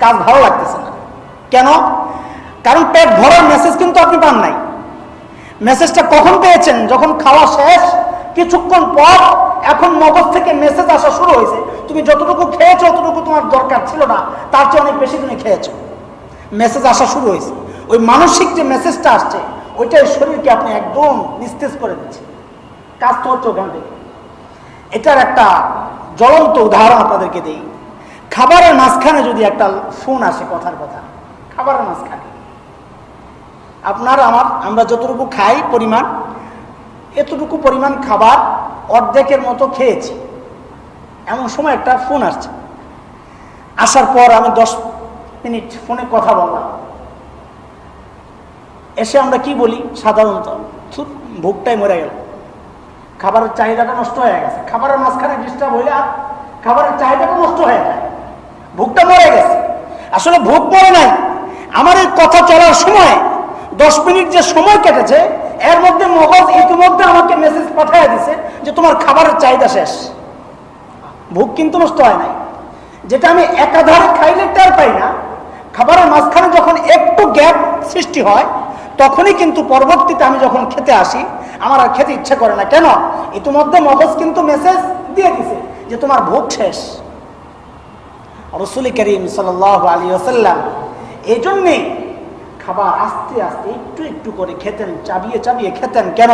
কাজ ভালো লাগতেছে না। কেন? কারণ পেট ভরার মেসেজ কিন্তু আপনি পান নাই। মেসেজটা কখন পেয়েছেন? যখন খাওয়া শেষ কিছুক্ষণ পর এখন মগজ থেকে মেসেজ আসা শুরু হয়েছে, তুমি যতটুকু খেয়েছো ততটুকু তোমার দরকার ছিল না, তার চেয়ে অনেক বেশি তুমি খেয়েছো। মেসেজ আসা শুরু হয়েছে, ওই মানসিক যে মেসেজটা আসছে ওইটাই শরীরকে আপনি একদম নিস্তেজ করে দিচ্ছে, কাজ তো হচ্ছে ওখান থেকে। এটার একটা জ্বলন্ত উদাহরণ আপনাদেরকে দিই। খাবারের মাঝখানে যদি একটা ফোন আসে, কথার কথা, খাবারের মাঝখানে আপনার আমরা যতটুকু খাই পরিমাণ, এতটুকু পরিমাণ খাবার অর্ধেকের মতো খেয়েছি, এমন সময় একটা ফোন আসছে। আসার পর আমি 10 মিনিট ফোনে কথা বললাম। এসে আমরা কি বলি সাধারণত? ভোগটাই মরে গেল, খাবারের চাহিদাটা নষ্ট হয়ে গেছে। খাবারের মাঝখানে ডিস্টার্ব হইলে আর খাবারের চাহিদাটা নষ্ট হয়ে যায়, ভোগটা মরে গেছে। আসলে ভোগ মরে নাই, আমার এই কথা চলার সময় 10 মিনিট যে সময় কেটেছে এর মধ্যে মগজ ইতিমধ্যে আমাকে মেসেজ পাঠিয়ে দিছে যে তোমার খাবারের চাহিদা শেষ। ভোগ কিন্তু নষ্ট হয় নাই। যেটা আমি একাধারে খাইলে টের পাই না, খাবারের মাঝখানে যখন একটু গ্যাপ সৃষ্টি হয় তখনই কিন্তু পরবর্তীতে আমি যখন খেতে আসি আমার আর খেতে ইচ্ছে করে না। কেন? ইতিমধ্যে মগজ কিন্তু মেসেজ দিয়ে দিছে যে তোমার ভোগ শেষ। রাসূল করিম সাল্লাল্লাহু আলাইহি ওয়াসাল্লাম এই জন্যেই খাবার আস্তে আস্তে একটু একটু করে খেতেন, চাবিয়ে চাবিয়ে খেতেন। কেন?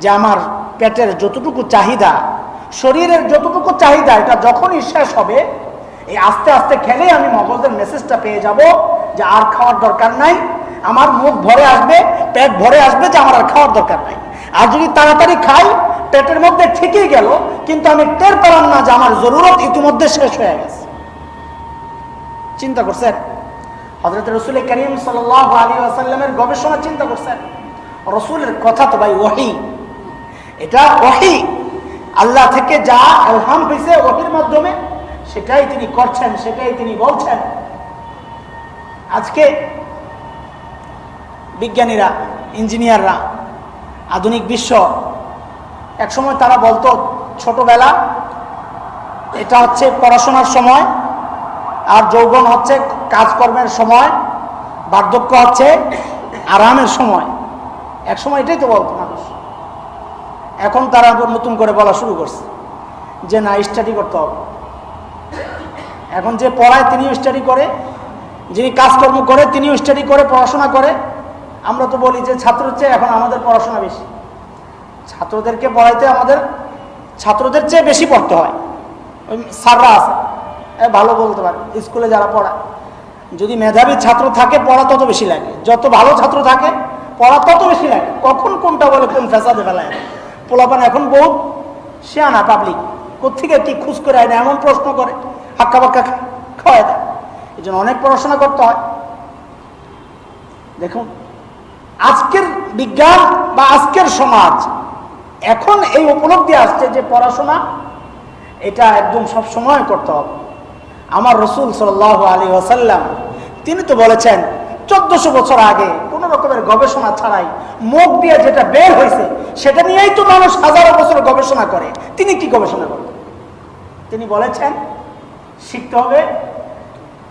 যে আমার পেটের যতটুকু চাহিদা, শরীরের যতটুকু চাহিদা, এটা যখনই শেষ হবে এই আস্তে আস্তে খেলে আমি মগজের মেসেজটা পেয়ে যাব যে আর খাওয়ার দরকার নাই, আমার মুখ ভরে আসবে, পেট ভরে আসবে যে আমার আর খাওয়ার দরকার নাই। আর যদি তাড়াতাড়ি খাই পেটের মধ্যে ঠিকই গেল, কিন্তু আমি টের পেলাম না যে আমার জরুরত ইতিমধ্যে শেষ হয়ে গেছে। চিন্তা করছেন? হযরত রাসূল করিম সাল্লাল্লাহু আলাইহি ওয়াসাল্লামের গবেষণা চিন্তা করছেন। রাসূলের কথা তো ভাই ওহী, এটা ওহী, আল্লাহ থেকে যা ইলহাম হয়েছে ওহীর মাধ্যমে সেটাই তিনি করছেন, সেটাই তিনি বলছেন। আজকে বিজ্ঞানীরা, ইঞ্জিনিয়াররা, আধুনিক বিশ্ব, একসময় তারা বলতো ছোটবেলা এটা হচ্ছে পড়াশোনার সময়, আর যৌবন হচ্ছে কাজকর্মের সময়, বার্ধক্য হচ্ছে আরামের সময়। এক সময় এটাই তো বলতো মানুষ। এখন তারা নতুন করে বলা শুরু করছে যে না, স্টাডি করতে হবে। এখন যে পড়ায় তিনিও স্টাডি করে, যিনি কাজকর্ম করে তিনিও স্টাডি করে, পড়াশোনা করে। আমরা তো বলি যে ছাত্রের চেয়ে এখন আমাদের পড়াশোনা বেশি, ছাত্রদেরকে পড়াইতে আমাদের ছাত্রদের চেয়ে বেশি পড়তে হয়। ওই স্যাররা আছে ভালো বলতে পারে, স্কুলে যারা পড়ায়, যদি মেধাবী ছাত্র থাকে পড়া তত বেশি লাগে, যত ভালো ছাত্র থাকে পড়া তত বেশি লাগে। কখন কোনটা বলে কোন ফেসাদে ফেলায় পোলাপান এখন বহুত শেয়ানা পাবলিক, কোথেকে কি খুঁজ করে আয় না এমন প্রশ্ন করে, হাক্কা বাক্কা খাওয়ায় দেয়। এই জন্য অনেক পড়াশোনা করতে হয়। দেখুন আজকের বিজ্ঞান বা আজকের সমাজ এখন এই উপলব্ধি আসছে যে পড়াশোনা এটা একদম সব সময় করতে হবে। আমার রাসূল সাল্লাল্লাহু আলাইহি ওয়াসাল্লাম তিনি তো বলেছেন 1400 বছর আগে কোন রকমের গবেষণা ছাড়াই মুখ দিয়ে যেটা বের হয়েছে সেটা নিয়েই তো মানুষ হাজারো বছর গবেষণা করে। তিনি কি গবেষণা করেন? তিনি বলেছেন শিখতে হবে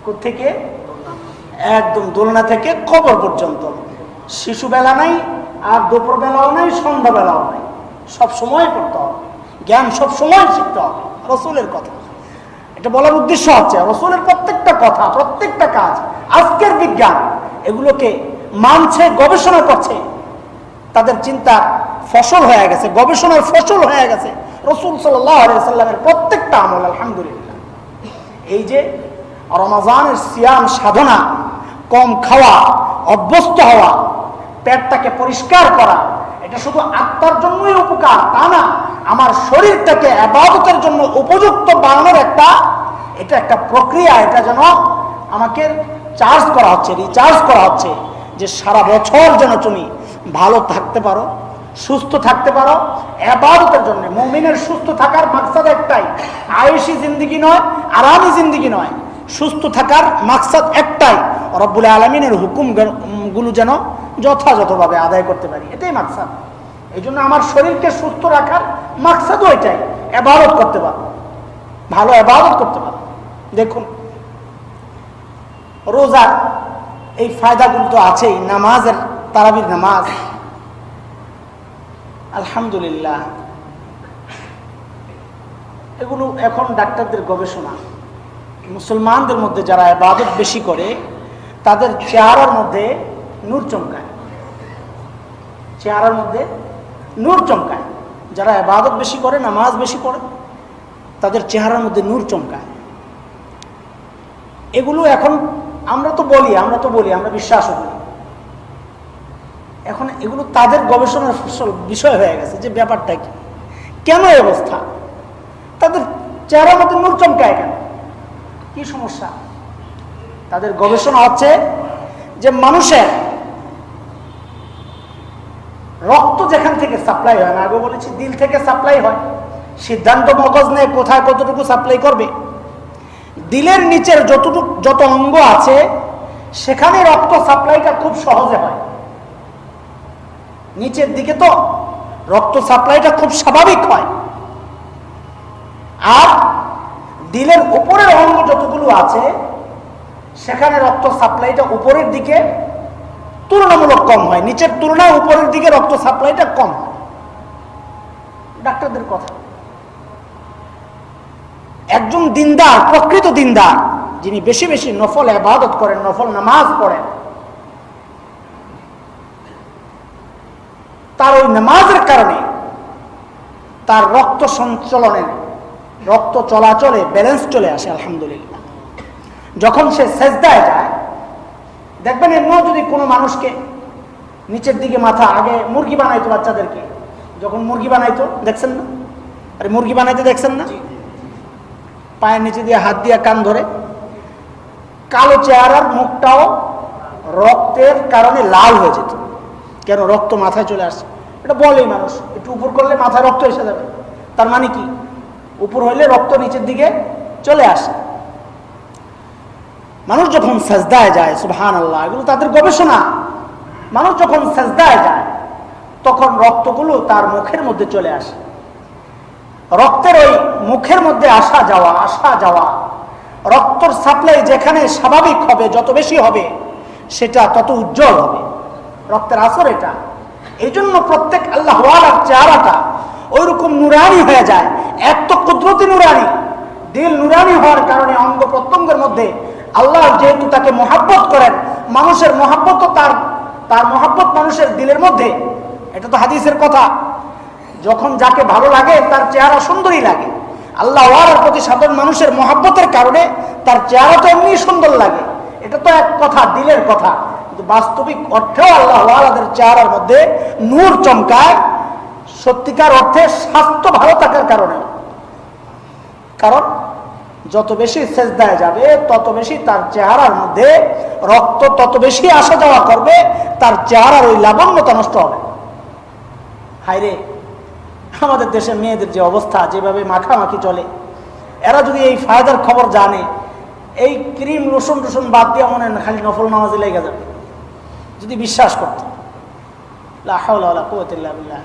কোত্থেকে? একদম দোলনা থেকে কবর পর্যন্ত। শিশুবেলা নাই, আর দুপুরবেলাও নাই, সন্ধ্যাবেলাও নাই, সব সময় পড়তে হবে, জ্ঞান সব সময় শিখতে হবে। রাসূলের কথা, এটা বলার উদ্দেশ্য হচ্ছে রাসূলের প্রত্যেকটা কথা, প্রত্যেকটা কাজ আজকের বিজ্ঞান এগুলোকে মানছে, গবেষণা করছে, তাদের চিন্তা ফসল হয়ে গেছে, গবেষণার ফসল হয়ে গেছে রাসূল সাল্লাল্লাহু আলাইহি ওয়াসাল্লামের প্রত্যেকটা আমল। আলহামদুলিল্লাহ, এই যে রমাজানের সিয়াম সাধনা, কম খাওয়া, অভ্যস্ত হওয়া, পেটটাকে পরিষ্কার করা, এটা শুধু আত্মার জন্যই উপকার তা না, আমার শরীরটাকে ইবাদতের জন্য উপযুক্ত বানানোর এটা একটা প্রক্রিয়া। এটা যেন আমাকে চার্জ করা হচ্ছে, রিচার্জ করা হচ্ছে, যে সারা বছর যেন তুমি ভালো থাকতে পারো, সুস্থ থাকতে পারো ইবাদতের জন্য। মুমিনের সুস্থ থাকার মাকসাদ একটাই, আয়েশি জিন্দেগি নয়, আরামি জিন্দেগি নয়। সুস্থ থাকার মাকসাদ একটাই, রব্বুল আলামিনের হুকুমগুলো যেন যথাযথভাবে আদায় করতে পারি, এটাই মাকসাদ। এই জন্য আমার শরীরকে সুস্থ রাখার মাকসাদও এটাই, ইবাদত করতে পারো, ভালো ইবাদত করতে পারো। দেখুন রোজার এই ফায়দাগুলো তো আছেই, নামাজের, তারাবির নামাজ, আলহামদুলিল্লাহ এগুলো এখন ডাক্তারদের গবেষণা, মুসলমানদের মধ্যে যারা ইবাদত বেশি করে তাদের চেহারার মধ্যে নূর চমকায়, চেহারার মধ্যে নূর চমকায়। যারা ইবাদত বেশি করে, নামাজ বেশি পড়ে, তাদের চেহারার মধ্যে নূর চমকায়। এগুলো এখন আমরা তো বলি, আমরা বিশ্বাসও করি। এখন এগুলো তাদের গবেষণার বিষয় হয়ে গেছে যে ব্যাপারটা কি, কেন এই অবস্থা, তাদের চেহারার মধ্যে নূর চমকায় কেন, কি সমস্যা? তাদের গবেষণা হচ্ছে যে মানুষের রক্ত যেখান থেকে সাপ্লাই হয়, আমি আগে বলেছি দিল থেকে সাপ্লাই হয়, সিদ্ধান্ত মগজ নেই কোথায় কতটুকু সাপ্লাই করবে। দিলের নিচের যত অঙ্গ আছে সেখানে রক্ত সাপ্লাইটা খুব সহজে হয়, নিচের দিকে তো রক্ত সাপ্লাইটা খুব স্বাভাবিক হয়। আর দিলের উপরের অঙ্গ যতগুলো আছে সেখানে রক্ত সাপ্লাইটা উপরের দিকে তুলনামূলক কম হয়, নিচের তুলনায় উপরের দিকে রক্ত সাপ্লাইটা কম হয়, ডাক্তারদের কথা। একজন দিনদার, প্রকৃত দিনদার, যিনি বেশি বেশি নফল ইবাদত করেন, নফল নামাজ পড়েন, তার ওই নামাজের কারণে তার রক্ত সঞ্চালনে, রক্ত চলাচলে ব্যালেন্স চলে আসে, আলহামদুলিল্লাহ। যখন সে সেজদায় যায়, দেখবেন এমনিও যদি কোনো মানুষকে নিচের দিকে মাথা, আগে মুরগি বানাইতো বাচ্চাদেরকে, যখন মুরগি বানাইতো দেখছেন না, আরে মুরগি বানাইতে দেখছেন না, পায়ের নিচে দিয়ে হাত দিয়ে কান ধরে, কালো চেহারার মুখটাও রক্তের কারণে লাল হয়ে যেত। কেন? রক্ত মাথায় চলে আসছে, এটা বলেই মানুষ, একটু উপর করলে মাথায় রক্ত এসে যাবে, তার মানে কি উপর হইলে রক্ত নিচের দিকে চলে আসে। মানুষ যখন সাজদায় যায়, সুবহানাল্লাহ, এগুলো তাদের গবেষণা, মানুষ যখন সাজদায় যায় তখন রক্তগুলো তার মুখের মধ্যে চলে আসে। রক্তের ওই মুখের মধ্যে আসা যাওয়া, রক্তর সাপ্লাই যেখানে স্বাভাবিক হবে, যত বেশি হবে সেটা তত উজ্জ্বল হবে, রক্তের আসর এটা। এই জন্য প্রত্যেক আল্লাহ ওয়ালার চেহারাটা ওইরকম নুরানি হয়ে যায়, এত কুদরতি নুরানি। দিল নুরানি হওয়ার কারণে অঙ্গ প্রত্যঙ্গের মধ্যে আল্লাহ যেহেতু তাকে মহাব্বত করেন, মানুষের মহাব্বত, তার মহাব্বত মানুষের দিলের মধ্যে, এটা তো হাদিসের কথা। যখন যাকে ভালো লাগে তার চেহারা সুন্দরই লাগে, আল্লাহ ওয়ালার প্রতি সাধারণ মানুষের মহাব্বতের কারণে তার চেহারা তো এমনি সুন্দর লাগে, এটা তো এক কথা, দিলের কথা। কিন্তু বাস্তবিক অর্থেও আল্লাহ ওয়ালাদের চেহারার মধ্যে নূর চমকায়, সত্যিকার অর্থে স্বাস্থ্য ভালো থাকার কারণে। কারণ যত বেশি সেজদায় যাবে তত বেশি তার চেহারার মধ্যে রক্ত তত বেশি আসা যাওয়া করবে, তার চেহারার ওই লাবণ্যতা নষ্ট হবে। হায়রে, আমাদের দেশে মেয়েদের যে অবস্থা, যেভাবে মাখামাখি চলে, এরা যদি এই ফায়দার খবর জানে, এই ক্রিম লোশন টোশন বাদ দিয়ে মনে হয় খালি নফল নামাজে লেগে যাবে, যদি বিশ্বাস করত। লা হাওলা ওয়ালা কুওয়াতা ইল্লা বিল্লাহ।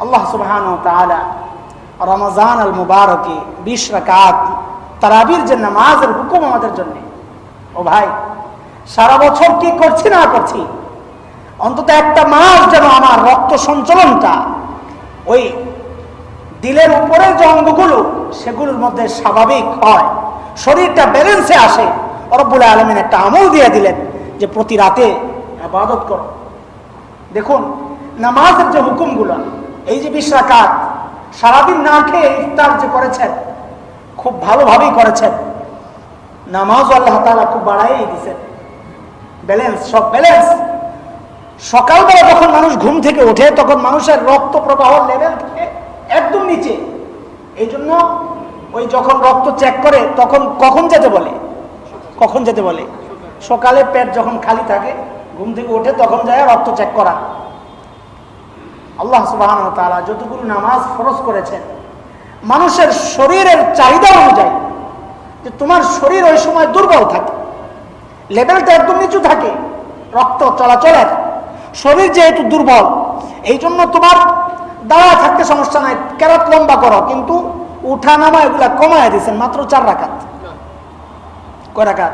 আল্লাহ সুবহানাহু ওয়া তাআলা রমজান আল মুবারকে 20 রাকাত তারাবির যে নামাজের হুকুম আমাদের জন্য, ও ভাই, সারা বছর কি করছি না করছি, অন্তত একটা মাস যেন আমার রক্ত সঞ্চালনটা ওই দিলের উপরের যে অঙ্গগুলো সেগুলোর মধ্যে স্বাভাবিক হয়, শরীরটা ব্যালেন্সে আসে। রব্বুল আলামিন একটা আমল দিয়ে দিলেন যে প্রতি রাতে ইবাদত করো। দেখুন নামাজের যে হুকুমগুলো, এই যে 20 রাকাত সারাদিন না খেয়ে ইফতার যে করেছেন, খুব ভালোভাবেই করেছেন। নামাজ আল্লাহ তাআলা খুব বাড়াই দিয়েছেন, ব্যালেন্স, সব ব্যালেন্স। সকালবেলা যখন মানুষ ঘুম থেকে ওঠে তখন মানুষের রক্ত প্রবাহ লেভেল থেকে একদম নিচে। এই জন্য ওই যখন রক্ত চেক করে তখন কখন যেতে বলে সকালে পেট যখন খালি থাকে, ঘুম থেকে ওঠে তখন যায় রক্ত চেক করা। আল্লাহ সুবহানাহু ওয়া তাআলা যতগুলো নামাজ ফরজ করেছেন মানুষের শরীরের চাহিদা অনুযায়ী, যে তোমার শরীর ওই সময় দুর্বল থাকে, লেভেলটা একদম নিচু থাকে রক্ত চলাচলের, শরীর যেহেতু দুর্বল, এই জন্য তোমার দাঁড়া থাকতে সমস্যা নাই, কেরাত লম্বা করো, কিন্তু উঠা নামা এগুলা কমায় দিয়েছেন মাত্র 4 রাকাত। কয় রাকাত?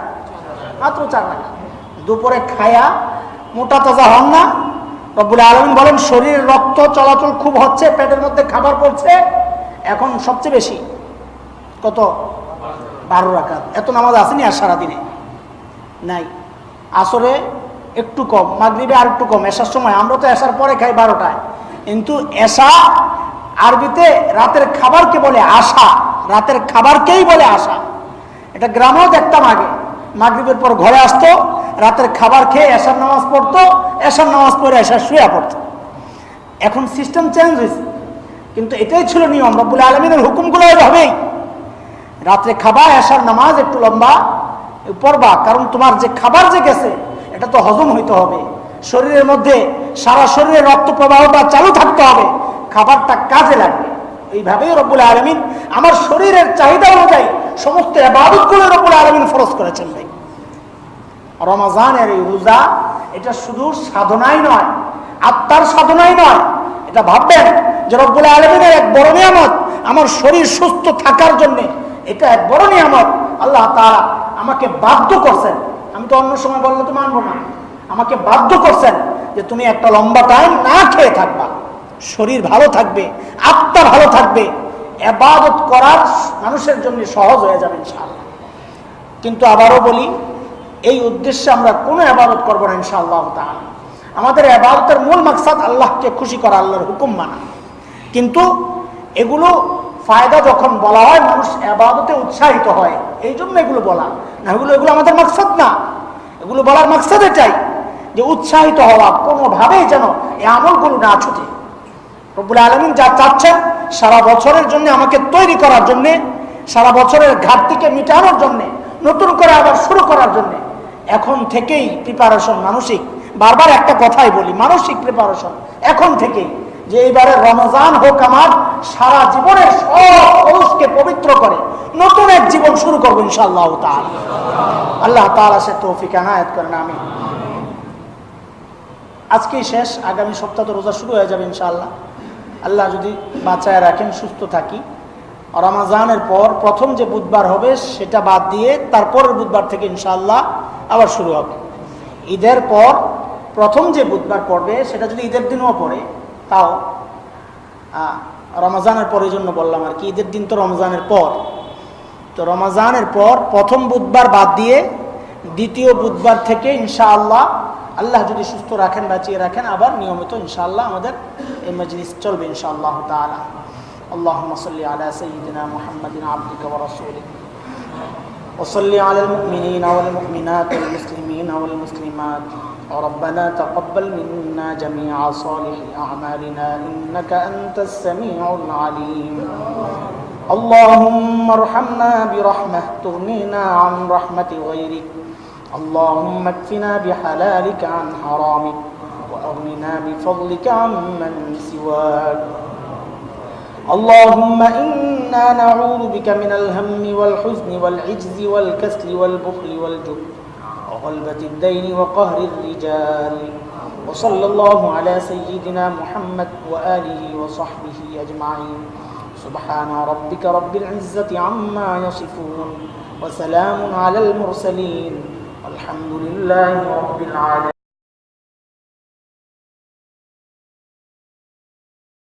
মাত্র 4 রাকাত। দুপুরে খায়া মোটা তাজা হন না। রব্বুল আলামিন বলেন শরীরের রক্ত চলাচল খুব হচ্ছে, পেটের মধ্যে খাবার পড়ছে, এখন সবচেয়ে বেশি কত? 12 রাকাত। এত নামাজ আসেনি আর সারাদিনে নাই। আসরে একটু কম, মাগরিবে আর একটু কম, এশার সময়, আমরা তো এশার পরে খাই 12টায়, কিন্তু এশা আরবিতে রাতের খাবারকে বলে আশা, রাতের খাবারকেই বলে আশা। এটা গ্রামেও দেখতাম আগে, মাগরিবের পর ঘরে আসতো, রাতের খাবার খেয়ে এশার নামাজ পড়তো, এশার নামাজ পড়ে এশার শুয়ে পড়তো। এখন সিস্টেম চেঞ্জ হয়েছে, কিন্তু এটাই ছিল নিয়ম। রব্বুল আলামিনের হুকুমগুলো এভাবেই, রাত্রে খাবা, এশার নামাজ একটু লম্বা পড়বা, কারণ তোমার যে খাবার যে গেছে এটা তো হজম হইতে হবে, শরীরের মধ্যে সারা শরীরে রক্ত প্রবাহটা চালু থাকতে হবে, খাবারটা কাজে লাগবে। এইভাবেই রব্বুল আলামিন আমার শরীরের চাহিদা অনুযায়ী সমস্ত ইবাদতগুলো রব্বুল আলামিন ফরজ করেছেন। ভাই, রমজানের এই রোজা এটা শুধু সাধনাই নয়, আত্মার সাধনাই নয়, এটা ভাববেন যে রব্বুল আলামিনের এক বড় নিয়ামত আমার শরীর সুস্থ থাকার জন্য, এটা এক বড় নিয়ামত। আল্লাহ তাআলা আমাকে বাধ্য করছেন, আমি তো অন্য সময় বললে তো মানবো না, আমাকে বাধ্য করছেন যে তুমি একটা লম্বা টাইম না খেয়ে থাকবা, শরীর ভালো থাকবে, আত্মা ভালো থাকবে, ইবাদত করার মানুষের জন্য সহজ হয়ে যাবে ইনশাআল্লাহ। কিন্তু আবারও বলি, এই উদ্দেশ্যে আমরা কোনো ইবাদত করবো না ইনশাআল্লাহ তাআলা। আমাদের ইবাদতের মূল মাকসাদ আল্লাহকে খুশি করা, আল্লাহর হুকুম মানা। কিন্তু এগুলো ফায়দা যখন বলা হয় মানুষ ইবাদতে উৎসাহিত হয়, এই জন্য এগুলো বলা না, এগুলো আমাদের মাকসাদ না। এগুলো বলার মাকসাদ এটাই যে উৎসাহিত হওয়া, কোনোভাবেই যেন এই আমলগুলো না ছুটে। রব্বুল আলামিন যা চাচ্ছেন সারা বছরের জন্য আমাকে তৈরি করার জন্য, সারা বছরের ঘাটতিকে মিটানোর জন্য, নতুন করে আবার শুরু করার জন্য এখন থেকেই প্রিপারেশন, মানসিক, বারবার একটা কথাই বলি, মানসিক প্রিপারেশন এখন থেকেই, যে এইবারে রমজান হোক আমার সারা জীবনের সব পুরুষকে পবিত্র করে নতুন এক জীবন শুরু করবো ইনশাআল্লাহ তাআলা। আল্লাহ তাআলা সে তৌফিক এনায়েত করেন, আমিন। আজকেই শেষ, আগামী সপ্তাহ তো রোজা শুরু হয়ে যাবে ইনশাআল্লাহ, আল্লাহ যদি বাঁচায় রাখেন, সুস্থ থাকি। রমজানের পর প্রথম যে বুধবার হবে সেটা বাদ দিয়ে তারপরের বুধবার থেকে ইনশাআল্লাহ আবার শুরু হবে। ঈদের পর প্রথম যে বুধবার পড়বে সেটা যদি ঈদের দিনও পড়ে, তাও রমজানের পর, এই জন্য বললাম আর কি, ঈদের দিন তো রমজানের পর, তো রমজানের পর প্রথম বুধবার বাদ দিয়ে দ্বিতীয় বুধবার থেকে ইনশাআল্লাহ, আল্লাহ যদি সুস্থ রাখেন, বাঁচিয়ে রাখেন, আবার নিয়মিত ইনশাআল্লাহ আমাদের এই মজলিস চলবে ইনশাআল্লাহ তাআলা। اللهم صل على سيدنا محمد عبدك ورسولك وصل على المؤمنين والمؤمنات والمسلمين والمسلمات ربنا تقبل منا جميع صالح أعمالنا إنك أنت السميع العليم اللهم ارحمنا برحمة تغنينا عن رحمة غيرك اللهم اكفنا بحلالك عن حرامك وأغننا بفضلك عمن سواك اللهم إنا نعوذ بك من الهم والحزن والعجز والكسل والبخل والجبن وغلبة الدين وقهر الرجال وصلى الله على سيدنا محمد وآله وصحبه أجمعين سبحان ربك رب العزة عما يصفون وسلام على المرسلين والحمد لله رب العالمين.